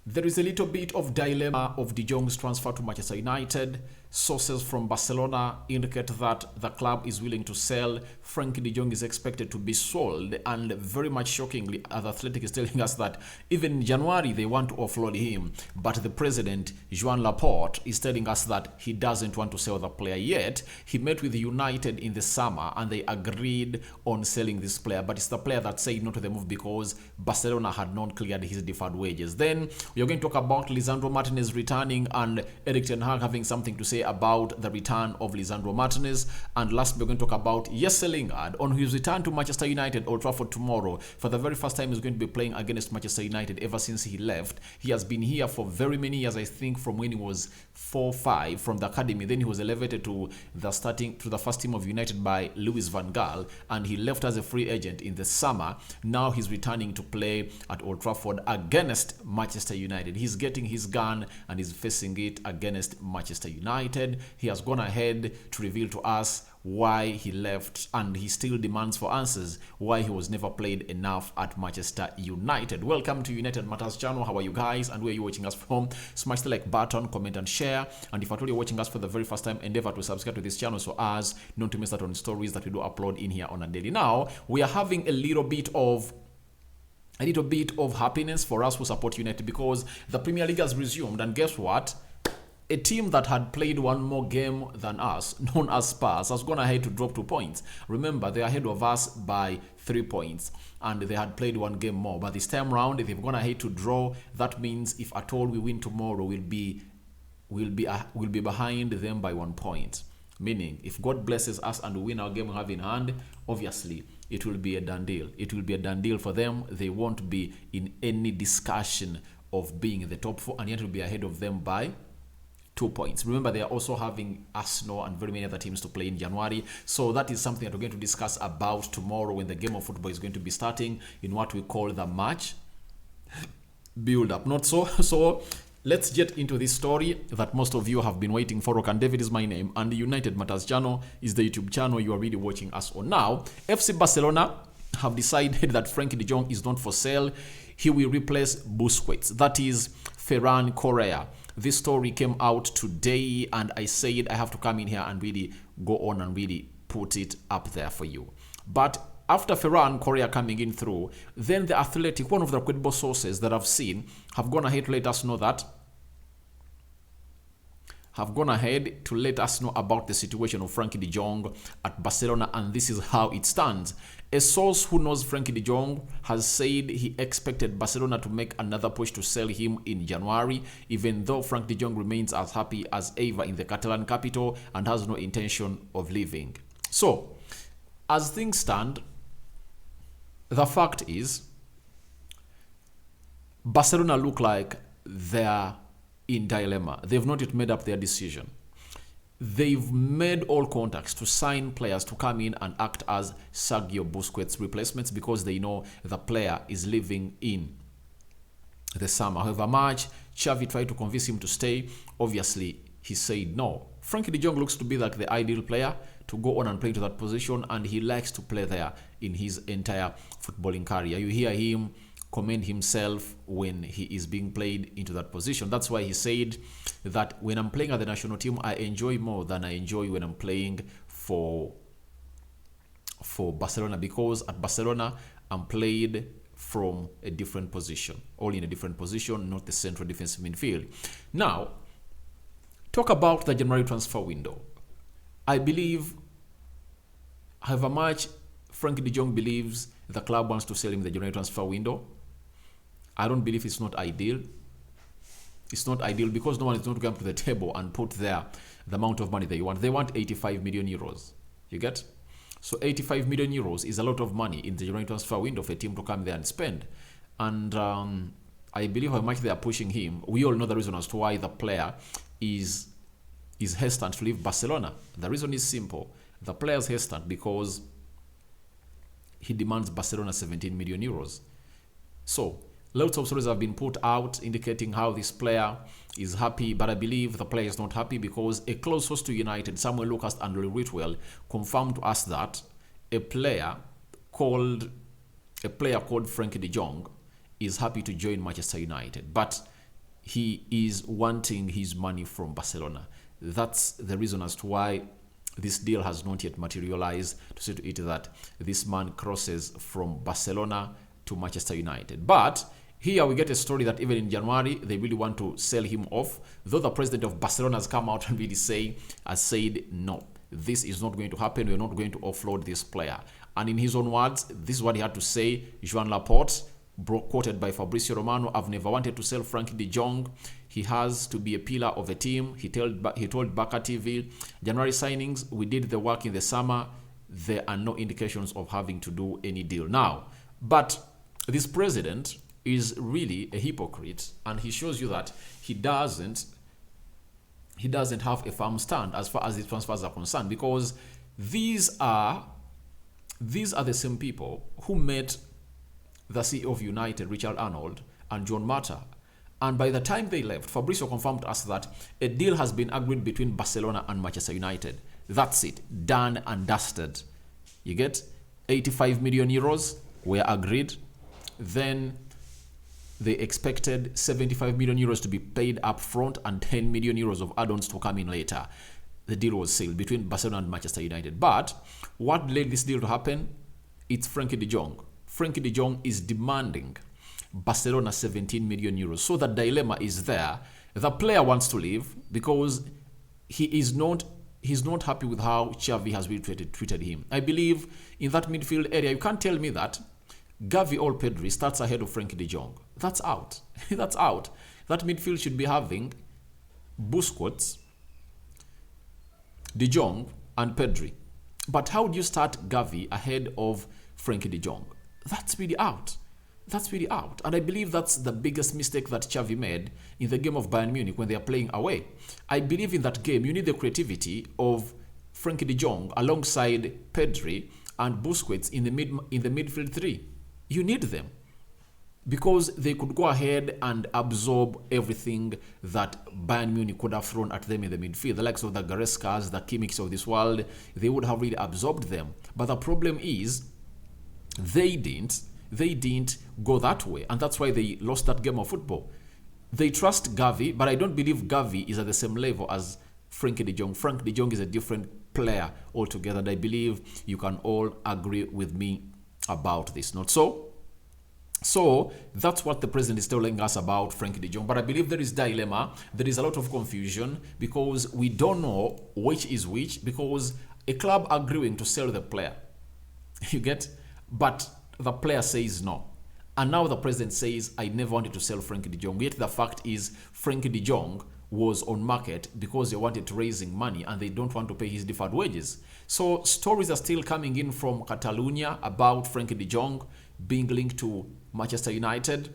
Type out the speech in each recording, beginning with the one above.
There is a little bit of dilemma of De Jong's transfer to Manchester United. Sources from Barcelona indicate that the club is willing to sell. Frenkie de Jong is expected to be sold, and very much shockingly, The Athletic is telling us that even in January they want to offload him, but the president, Joan Laporte, is telling us that he doesn't want to sell the player yet. He met with United in the summer and they agreed on selling this player, but it's the player that said no to the move because Barcelona had not cleared his deferred wages. Then we are going to talk about Lisandro Martinez returning and Erik ten Hag having something to say about the return of Lisandro Martinez. And last, we're going to talk about Jesse Lingard on his return to Manchester United, Old Trafford tomorrow. For the very first time, he's going to be playing against Manchester United ever since he left. He has been here for very many years, I think, from when he was 4-5 from the academy. Then he was elevated to the first team of United by Louis van Gaal, and he left as a free agent in the summer. Now he's returning to play at Old Trafford against Manchester United. He's getting his gun and he's facing it against Manchester United. He has gone ahead to reveal to us why he left, and he still demands for answers why he was never played enough at Manchester United. Welcome to United Matters channel. How are you guys, and where are you watching us from? Smash the like button, comment and share, and if at all you're watching us for the very first time, endeavor to subscribe to this channel so as not to miss out on stories that we do upload in here on a daily. Now we are having a little bit of happiness for us who support United because the Premier League has resumed, and guess what? A team that had played one more game than us, known as Spurs, has gone ahead to drop 2 points. Remember, they're ahead of us by 3 points, and they had played one game more. But this time round, they've gone ahead to draw. That means if at all we win tomorrow, we'll be behind them by 1 point. Meaning, if God blesses us and we win our game we have in hand, obviously it will be a done deal. It will be a done deal for them. They won't be in any discussion of being in the top 4, and yet will be ahead of them by 2 points. Remember, they are also having Arsenal and very many other teams to play in January. So that is something that we're going to discuss about tomorrow when the game of football is going to be starting in what we call the match build-up. Not so. So let's get into this story that most of you have been waiting for. Rokan David is my name, and the United Matters channel is the YouTube channel you are really watching us on now. FC Barcelona have decided that Frenkie de Jong is not for sale. He will replace Busquets. That is Ferran Correa. This story came out today, and I said I have to come in here and really go on and really put it up there for you. But after Ferran Correa coming in through, then the Athletic, one of the credible sources that I've seen, have gone ahead to let us know about the situation of Frenkie de Jong at Barcelona, and this is how it stands. A source who knows Frenkie de Jong has said he expected Barcelona to make another push to sell him in January, even though Frenkie de Jong remains as happy as ever in the Catalan capital and has no intention of leaving. So, as things stand, the fact is, Barcelona look like they're in dilemma. They've not yet made up their decision. They've made all contacts to sign players to come in and act as Sergio Busquets replacements because they know the player is leaving in the summer. However much Xavi tried to convince him to stay, obviously he said no. Frenkie de Jong looks to be like the ideal player to go on and play to that position, and he likes to play there in his entire footballing career. You hear him commend himself when he is being played into that position. That's why he said that when I'm playing at the national team, I enjoy more than I enjoy when I'm playing for Barcelona, because at Barcelona I'm played from a different position, all in a different position, not the central defensive midfield. Now, talk about the January transfer window. I believe, however much Frenkie de Jong believes the club wants to sell him in the January transfer window, I don't believe it's not ideal. It's not ideal because no one is going to come to the table and put there the amount of money they want. They want 85 million euros. You get? So 85 million euros is a lot of money in the January transfer window for a team to come there and spend. And I believe how much they are pushing him. We all know the reason as to why the player is hesitant to leave Barcelona. The reason is simple. The player is hesitant because he demands Barcelona 17 million euros. So lots of stories have been put out indicating how this player is happy, but I believe the player is not happy because a close source to United, Samuel Lucas and Louis Ritwell, confirmed to us that a player called Frenkie de Jong is happy to join Manchester United. But he is wanting his money from Barcelona. That's the reason as to why this deal has not yet materialized, to say to it that this man crosses from Barcelona to Manchester United. But here we get a story that even in January, they really want to sell him off, though the president of Barcelona has come out and really said, no, this is not going to happen. We're not going to offload this player. And in his own words, this is what he had to say. Joan Laporte, quoted by Fabrizio Romano, I've never wanted to sell Frenkie de Jong. He has to be a pillar of a team. He told Barca TV, January signings, we did the work in the summer. There are no indications of having to do any deal now. But this president is really a hypocrite, and he shows you that he doesn't have a firm stand as far as the transfers are concerned, because these are the same people who met the CEO of United, Richard Arnold, and John Mata. And by the time they left, Fabrizio confirmed to us that a deal has been agreed between Barcelona and Manchester United. That's it. Done and dusted. You get 85 million euros were agreed. Then they expected 75 million euros to be paid up front and 10 million euros of add-ons to come in later. The deal was sealed between Barcelona and Manchester United. But what led this deal to happen? It's Frenkie de Jong. Frenkie de Jong is demanding Barcelona 17 million euros. So the dilemma is there. The player wants to leave because he's not happy with how Xavi has really treated him. I believe in that midfield area, you can't tell me that Gavi or Pedri starts ahead of Frenkie de Jong. That's out. That's out. That midfield should be having Busquets, De Jong, and Pedri. But how do you start Gavi ahead of Frenkie de Jong? That's really out. That's really out. And I believe that's the biggest mistake that Xavi made in the game of Bayern Munich when they are playing away. I believe in that game, you need the creativity of Frenkie de Jong alongside Pedri and Busquets in the midfield three. You need them because they could go ahead and absorb everything that Bayern Munich could have thrown at them in the midfield. The likes of the Goreskas, the Kimmichs of this world, they would have really absorbed them. But the problem is they didn't go that way, and that's why they lost that game of football. They trust Gavi, but I don't believe Gavi is at the same level as Frenkie de Jong. Frenkie de Jong is a different player altogether, and I believe you can all agree with me about this. Not so? So that's what the president is telling us about Frenkie de Jong. But I believe there is dilemma. There is a lot of confusion because we don't know which is which, because a club agreeing to sell the player, you get, but the player says no. And now the president says, I never wanted to sell Frenkie de Jong. Yet the fact is, Frenkie de Jong was on market because they wanted to raising money and they don't want to pay his deferred wages. So stories are still coming in from Catalonia about Frenkie de Jong being linked to Manchester United.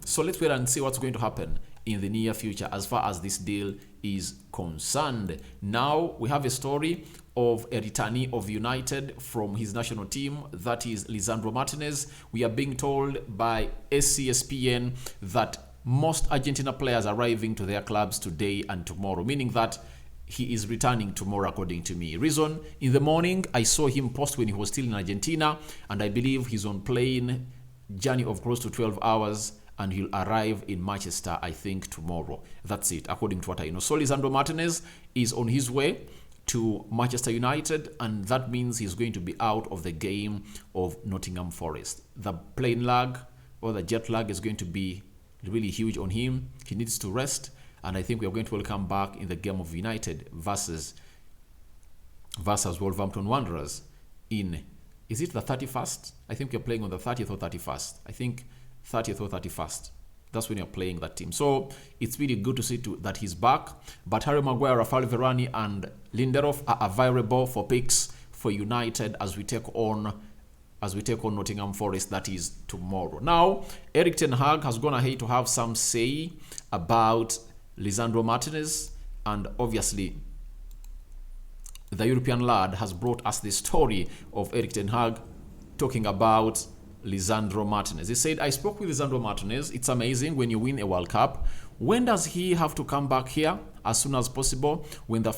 So let's wait and see what's going to happen in the near future as far as this deal is concerned. Now we have a story of a returnee of United from his national team, that is Lisandro Martinez. We are being told by SCSPN that most Argentina players are arriving to their clubs today and tomorrow, meaning that he is returning tomorrow according to me. Reason, in the morning I saw him post when he was still in Argentina, and I believe he's on plane journey of close to 12 hours and he'll arrive in Manchester, I think, tomorrow. That's it, according to what I know. So Lisandro Martinez is on his way to Manchester United, and that means he's going to be out of the game of Nottingham Forest. The plane lag or the jet lag is going to be really huge on him. He needs to rest, and I think we are going to welcome back in the game of United versus Wolverhampton Wanderers in, is it the 31st? I think you're playing on the 30th or 31st. I think 30th or 31st. That's when you're playing that team. So it's really good to see that he's back. But Harry Maguire, Rafael Varane, and Lindelof are available for picks for United as we take on Nottingham Forest. That is tomorrow. Now, Erik ten Hag has gone ahead to have some say about Lisandro Martinez, and obviously the European lad has brought us the story of Erik ten Hag talking about Lisandro Martinez. He said, I spoke with Lisandro Martinez. It's amazing when you win a World Cup. When does he have to come back here? As soon as possible. When the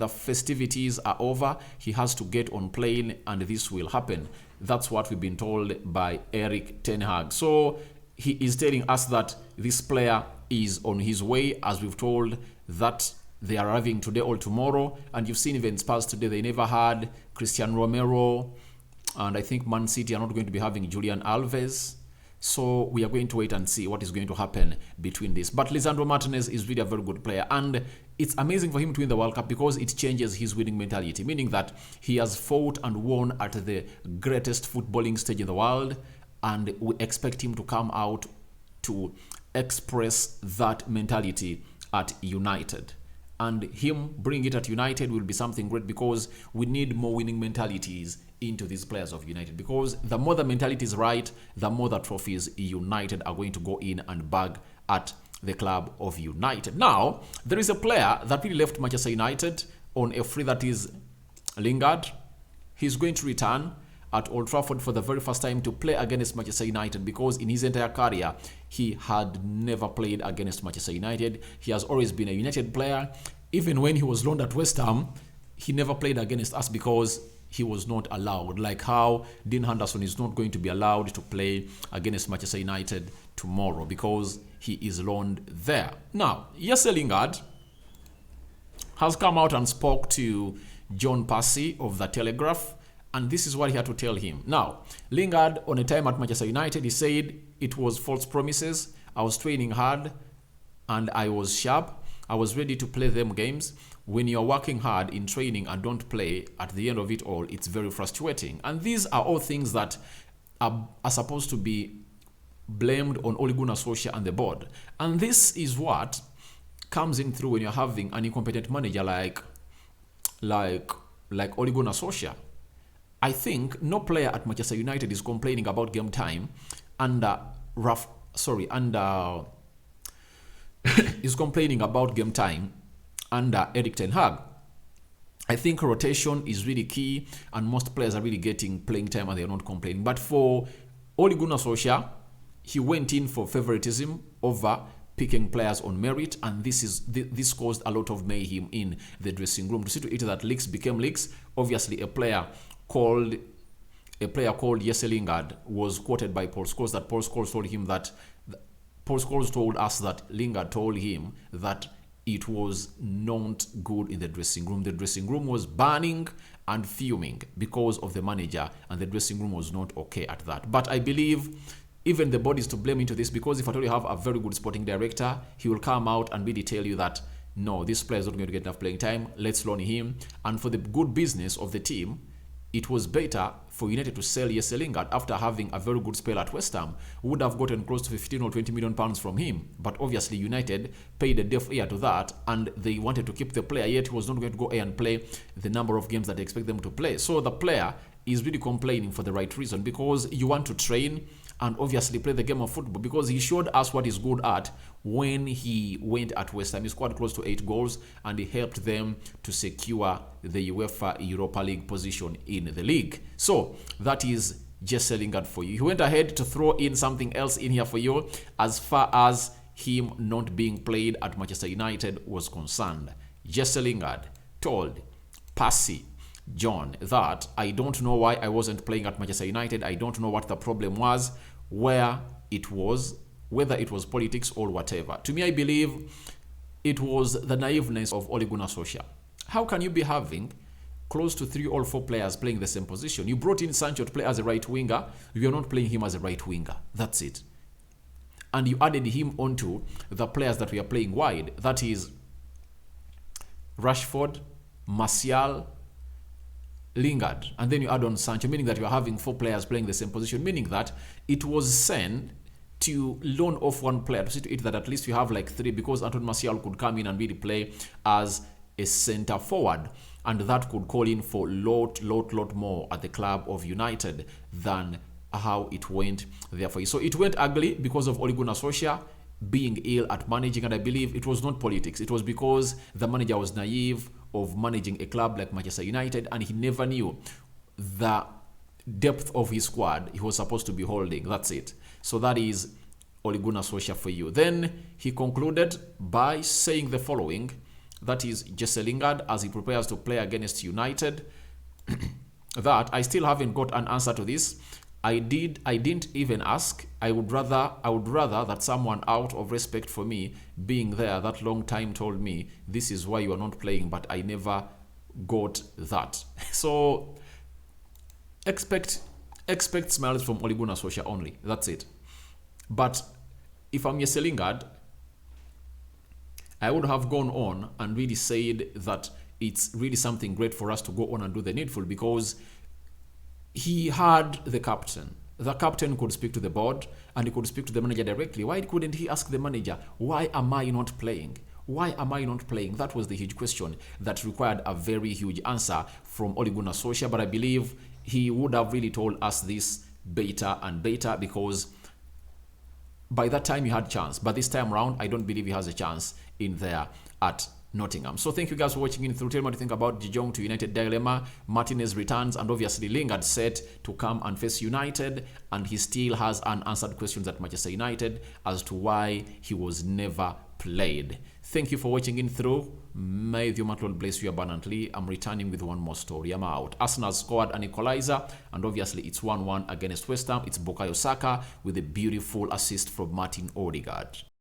festivities are over, he has to get on plane, and this will happen. That's what we've been told by Erik ten Hag. So he is telling us that this player is on his way, as we've told that they are arriving today or tomorrow. And you've seen even Spurs today, they never had Christian Romero. And I think Man City are not going to be having Julian Alves. So we are going to wait and see what is going to happen between this. But Lisandro Martinez is really a very good player. And it's amazing for him to win the World Cup because it changes his winning mentality, meaning that he has fought and won at the greatest footballing stage in the world. And we expect him to come out to express that mentality at United. And him bringing it at United will be something great because we need more winning mentalities into these players of United. Because the more the mentality is right, the more the trophies United are going to go in and bag at the club of United. Now, there is a player that really left Manchester United on a free, that is Lingard. He's going to return at Old Trafford for the very first time to play against Manchester United, because in his entire career, he had never played against Manchester United. He has always been a United player. Even when he was loaned at West Ham, he never played against us because he was not allowed. Like how Dean Henderson is not going to be allowed to play against Manchester United tomorrow because he is loaned there. Now, Jesse Lingard has come out and spoke to John Passy of The Telegraph, and this is what he had to tell him. Now, Lingard, on a time at Manchester United, he said it was false promises. I was training hard and I was sharp. I was ready to play them games. When you're working hard in training and don't play, at the end of it all, it's very frustrating. And these are all things that are supposed to be blamed on Ole Gunnar Solskjaer and the board. And this is what comes in through when you're having an incompetent manager like Ole Gunnar Solskjaer. I think no player at Manchester United is complaining about game time is complaining about game time under Erik ten Hag. I think rotation is really key, and most players are really getting playing time and they are not complaining. But for Ole Gunnar Solskjaer, he went in for favoritism over picking players on merit, and this caused a lot of mayhem in the dressing room. To see to it that leaks became leaks. Obviously, a player called Jesse Lingard was quoted by Paul Scholes that Paul Scholes told him that Paul Scholes told us that Lingard told him that it was not good in the dressing room. The dressing room was burning and fuming because of the manager, and the dressing room was not okay at that. But I believe even the body is to blame into this, because if at all you have a very good sporting director, he will come out and really tell you that, no, this player is not going to get enough playing time, let's loan him. And for the good business of the team, it was better for United to sell Jesse Lingard after having a very good spell at West Ham. Would have gotten close to 15 or 20 million pounds from him. But obviously United paid a deaf ear to that, and they wanted to keep the player, yet he was not going to go and play the number of games that they expect them to play. So the player is really complaining for the right reason, because you want to train and obviously play the game of football, because he showed us what he's good at when he went at West Ham. He scored close to 8 goals and he helped them to secure the UEFA Europa League position in the league. So that is Jesse Lingard for you. He went ahead to throw in something else in here for you as far as him not being played at Manchester United was concerned. Jesse Lingard told Passy John that I don't know why I wasn't playing at Manchester United. I don't know what the problem was, whether it was politics or whatever. To me, I believe it was the naiveness of Ole Gunnar Solskjaer. How can you be having close to 3 or 4 players playing the same position? You brought in Sancho to play as a right winger. You are not playing him as a right winger. That's it. And you added him onto the players that we are playing wide. That is Rashford, Martial, Lingard, and then you add on Sancho, meaning that you are having 4 players playing the same position, meaning that it was sent to loan off one player to see to it that at least you have like 3, because Anton Martial could come in and really play as a center forward, and that could call in for lot more at the club of United than how it went therefore. So it went ugly because of Ole Gunnar Solskjaer being ill at managing, and I believe it was not politics. It was because the manager was naive of managing a club like Manchester United, and he never knew the depth of his squad he was supposed to be holding. That's it. So that is Ole Gunnar Solskjaer for you. Then he concluded by saying the following, that is Jesse Lingard as he prepares to play against United, that I still haven't got an answer to this. I didn't even ask. I would rather that someone out of respect for me being there that long time told me this is why you are not playing, but I never got that. So expect smiles from Ole Gunnar Solskjaer only. That's it. But if I'm Jesse Lingard, I would have gone on and really said that it's really something great for us to go on and do the needful, because he had the captain. The captain could speak to the board and he could speak to the manager directly. Why couldn't he ask the manager, why am I not playing? Why am I not playing? That was the huge question that required a very huge answer from Ole Gunnar Solskjaer. But I believe he would have really told us this better and better, because by that time he had a chance. But this time around, I don't believe he has a chance in there at Nottingham. So thank you guys for watching in through. Tell me what you think about De Jong to United dilemma. Martinez returns, and obviously Lingard set to come and face United, and he still has unanswered questions at Manchester United as to why he was never played. Thank you for watching in through. May the Lord bless you abundantly. I'm returning with one more story. I'm out. Arsenal scored an equalizer, and obviously it's 1-1 against West Ham. It's Bukayo Saka with a beautiful assist from Martin Odegaard.